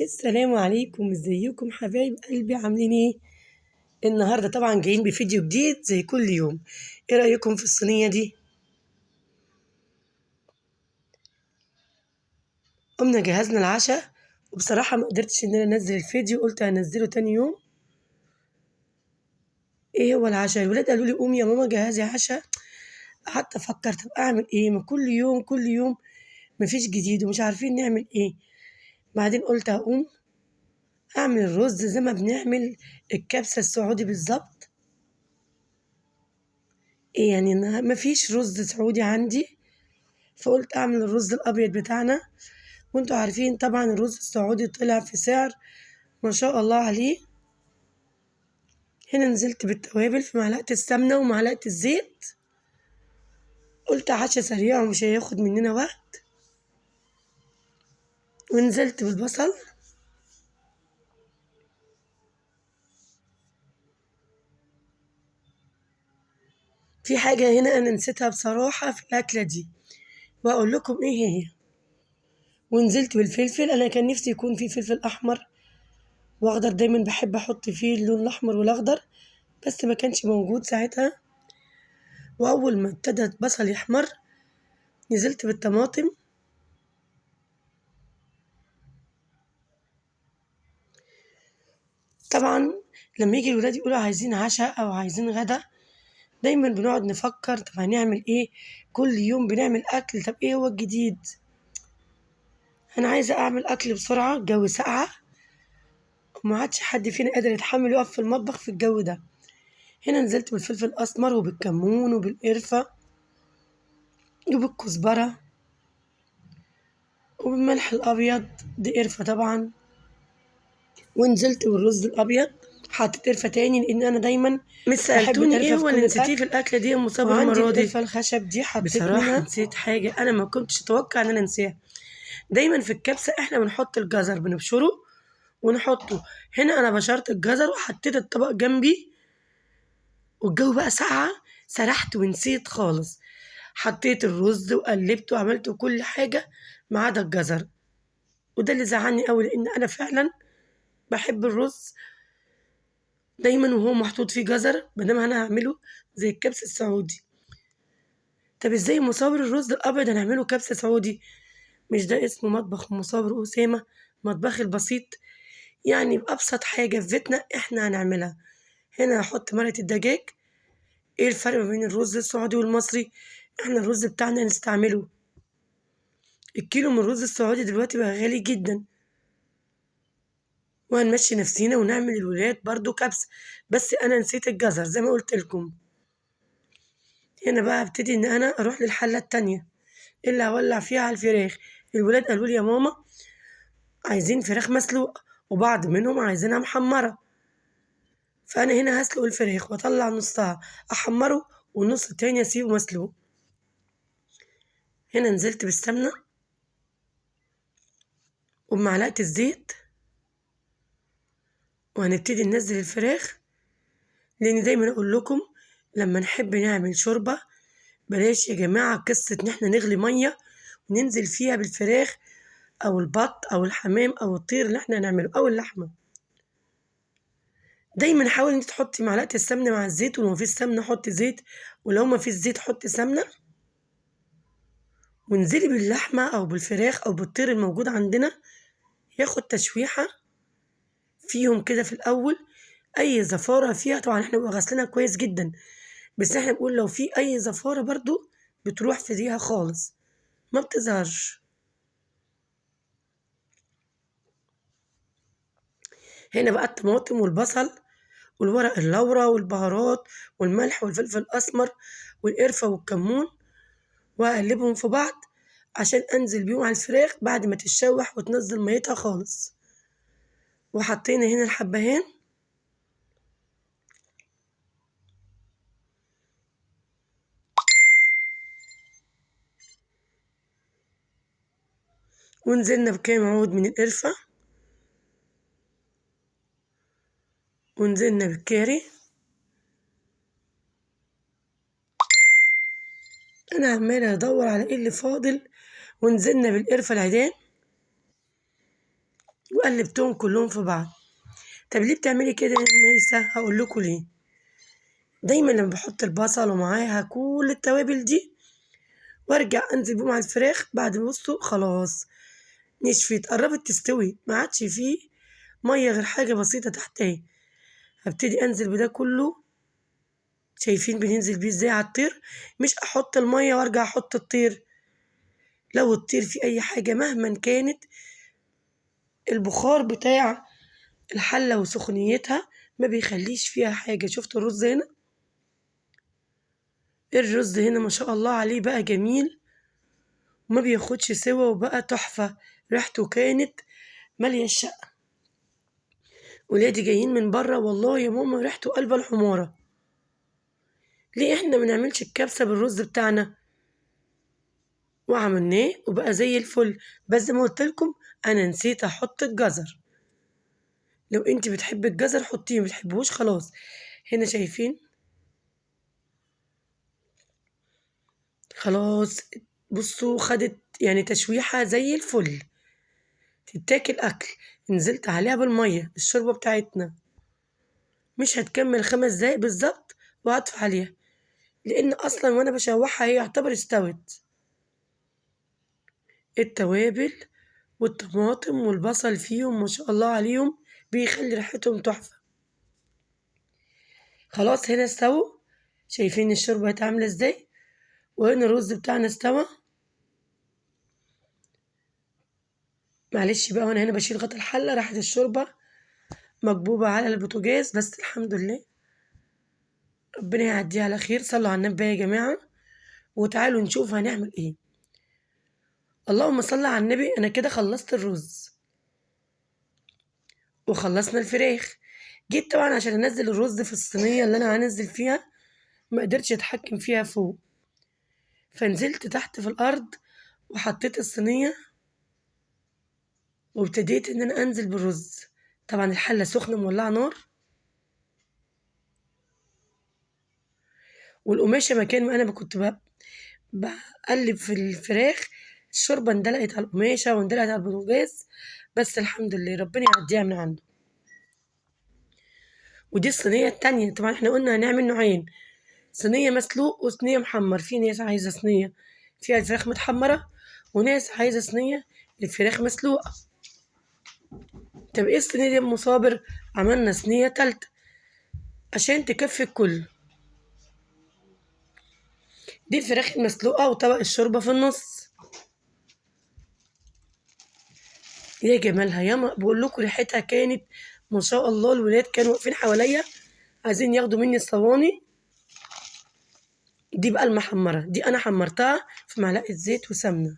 السلام عليكم، ازيكم حبايب قلبي عاملين ايه؟ النهارده طبعا جايين بفيديو جديد زي كل يوم. ايه رأيكم في الصينية دي؟ قمنا جهزنا العشاء، وبصراحة ما قدرتش ان انا انزل الفيديو، قلت هنزله تاني يوم. ايه هو العشاء؟ الولاد قالوا لي قومي يا ماما جهزي عشاء. قعدت افكر طب اعمل ايه؟ ما كل يوم كل يوم مفيش جديد ومش عارفين نعمل ايه. بعدين قلت هقوم اعمل الرز زي ما بنعمل الكبسة السعودي بالظبط. ايه يعني مفيش رز سعودي عندي، فقلت اعمل الرز الابيض بتاعنا. وانتوا عارفين طبعا الرز السعودي طلع في سعر ما شاء الله عليه. هنا نزلت بالتوابل في معلقة السمنة ومعلقة الزيت، قلت عشا سريع ومش هياخد مننا وقت. ونزلت بالبصل، في حاجة هنا أنا نسيتها بصراحة في الأكلة دي وأقول لكم إيه هي. ونزلت بالفلفل، أنا كان نفسي يكون فيه فلفل أحمر وأخضر، دايما بحب أحط فيه اللون الأحمر والأخضر، بس ما كانش موجود ساعتها. وأول ما ابتدى البصل يحمر نزلت بالطماطم. طبعا لما يجي الولاد يقولوا عايزين عشاء أو عايزين غدا، دايما بنقعد نفكر طب هنعمل ايه. كل يوم بنعمل أكل، طب ايه هو الجديد؟ أنا عايزة أعمل أكل بسرعة، الجو ساقعة وما عادش حد فينا قادر يتحمل يقف في المطبخ في الجو ده. هنا نزلت بالفلفل الأسمر وبالكمون وبالقرفة وبالكزبرة وبالملح الأبيض، دي قرفة طبعا. ونزلت بالرز الأبيض، حطيت قرفة تاني لأن أنا دايما مش بحب سألتوني ايه القرفة في هو كل اللي نسيتيه الأكل. في الأكلة دي يا أم صابر وعندي المرة دي؟ القرفة الخشب دي حطيت بصراحة منها. نسيت حاجة أنا ما كنتش أتوقع إن أنا أنساها. دايما في الكبسة احنا بنحط الجزر بنبشره ونحطه. هنا أنا بشرت الجزر وحطيت الطبق جنبي، والجو بقى ساقعة، سرحت ونسيت خالص. حطيت الرز وقلبت وعملت كل حاجة ما عدا الجزر، وده اللي زعلني قوي لأن أنا فعلا بحب الرز دايما وهو محطوط فيه جزر، مادام أنا هعمله زي الكبسة السعودي. طب ازاي مصابر الرز الأبيض هنعمله كبسة سعودي؟ مش ده اسمه مطبخ مصابر أسامة، مطبخ البسيط؟ يعني بأبسط حاجة في بيتنا احنا هنعملها. هنا هحط مرقة الدجاج. ايه الفرق ما بين الرز السعودي والمصري؟ احنا الرز بتاعنا نستعمله. الكيلو من الرز السعودي دلوقتي بقى غالي جدا، وهنمشي نفسينا ونعمل الولاد برضو كبسة. بس انا نسيت الجزر زي ما قلت لكم. هنا بقى ابتدي ان انا اروح للحلة التانية اللي هولع فيها على الفراخ. الولاد قالوا لي يا ماما عايزين فراخ مسلوقة، وبعض منهم عايزينها محمرة. فانا هنا هسلق الفراخ واطلع نصها احمره والنص التاني اسيبه مسلوق. هنا نزلت بالسمنة وبمعلقة الزيت، وهنبتدي ننزل الفراخ. لأن دايما أقول لكم لما نحب نعمل شوربة بلاش يا جماعة قصة إن احنا نغلي مية وننزل فيها بالفراخ أو البط أو الحمام أو الطير اللي احنا هنعمله أو اللحمة. دايما حاول انت تحطي معلقة السمنة مع الزيت، ولو مفيش سمنة حطي زيت، ولو مفيش زيت حطي سمنة. وانزلي باللحمة أو بالفراخ أو بالطير الموجود عندنا، ياخد تشويحة فيهم كده في الأول. أي زفارة فيها طبعا احنا بنبقى غسلينها كويس جدا، بس احنا بنقول لو في أي زفارة برضو بتروح في ديها خالص، ما بتظهرش. هنا بقى الطماطم والبصل والورق اللورا والبهارات والملح والفلفل الأسمر والقرفة والكمون، وأقلبهم في بعض عشان أنزل بيهم على الفراخ بعد ما تتشوح وتنزل ميتها خالص. وحطينا هنا الحبهان، ونزلنا بكام عود من القرفة، ونزلنا بالكاري. أنا عمالة أدور على إيه اللي فاضل. ونزلنا بالقرفة العيدان، وقلبتهم كلهم في بعض. طب ليه بتعملي كده يا ميسة؟ هقول لكم ليه. دايما لما بحط البصل ومعاها كل التوابل دي وارجع انزل بيهم على الفراخ بعد ما بصوا خلاص نشفت قربت تستوي، ما عادش فيه ميه غير حاجه بسيطه تحتها، هبتدي انزل بده كله. شايفين بننزل بيه ازاي على الطير؟ مش احط الميه وارجع احط الطير. لو الطير في اي حاجه مهما كانت، البخار بتاع الحله وسخونيتها ما بيخليش فيها حاجه. شفت الرز هنا؟ الرز هنا ما شاء الله عليه بقى جميل وما بياخدش سوا وبقى تحفه. ريحته كانت ماليه الشقه. ولادي جايين من بره والله يا ماما ريحته قلبة الحمارة. ليه احنا ما نعملش الكبسة بالرز بتاعنا؟ وعملناه وبقى زي الفل. بس زي ما قلت لكم انا نسيت احط الجزر. لو انت بتحبي الجزر حطيه، ما بتحبوش خلاص. هنا شايفين؟ خلاص بصوا خدت يعني تشويحة زي الفل، تتاكل اكل. نزلت عليها بالمية الشوربة بتاعتنا، مش هتكمل 5 دقايق بالظبط وهطفي عليها، لان اصلا وانا بشوحها هي يعتبر استوت. التوابل والطماطم والبصل فيهم ما شاء الله عليهم بيخلي ريحتهم تحفة. خلاص هنا استووا. شايفين الشوربة بقت عاملة ازاي؟ وهنا الرز بتاعنا استوى. معلش بقى وانا هنا بشيل غطا الحلة راحت الشوربة مكبوبة على البوتاجاز، بس الحمد لله ربنا يعديها على خير. صلوا على النبي يا جماعة وتعالوا نشوف هنعمل ايه. اللهم صل على النبي. انا كده خلصت الرز وخلصنا الفراخ. جيت طبعا عشان انزل الرز في الصينية اللي انا هنزل فيها، ما قدرتش اتحكم فيها فوق، فنزلت تحت في الارض وحطيت الصينية وابتديت ان انا انزل بالرز. طبعا الحلة سخنة مولعة نار، والقماشة مكان ما انا كنت بقلب في الفراخ الشوربة اندلقت على القماشة واندلقت على البوتاجاز، بس الحمد لله ربنا يعديها من عنده. ودي الصينية التانية. طبعا احنا قلنا هنعمل نوعين، صينية مسلوق وصينية محمر. في ناس عايزة صينية فيها الفراخ متحمرة، وناس عايزة صينية الفراخ مسلوقة. طب ايه الصينية دي يا ام صابر؟ عملنا صينية تالتة عشان تكفي الكل. دي الفراخ المسلوقة وطبق الشوربة في النص. يا جمالها يا ما بقول لكم ريحتها كانت ما شاء الله. الولاد كانوا واقفين حواليا عايزين ياخدوا مني الصواني. دي بقى المحمرة، دي انا حمرتها في معلقة زيت وسمنة.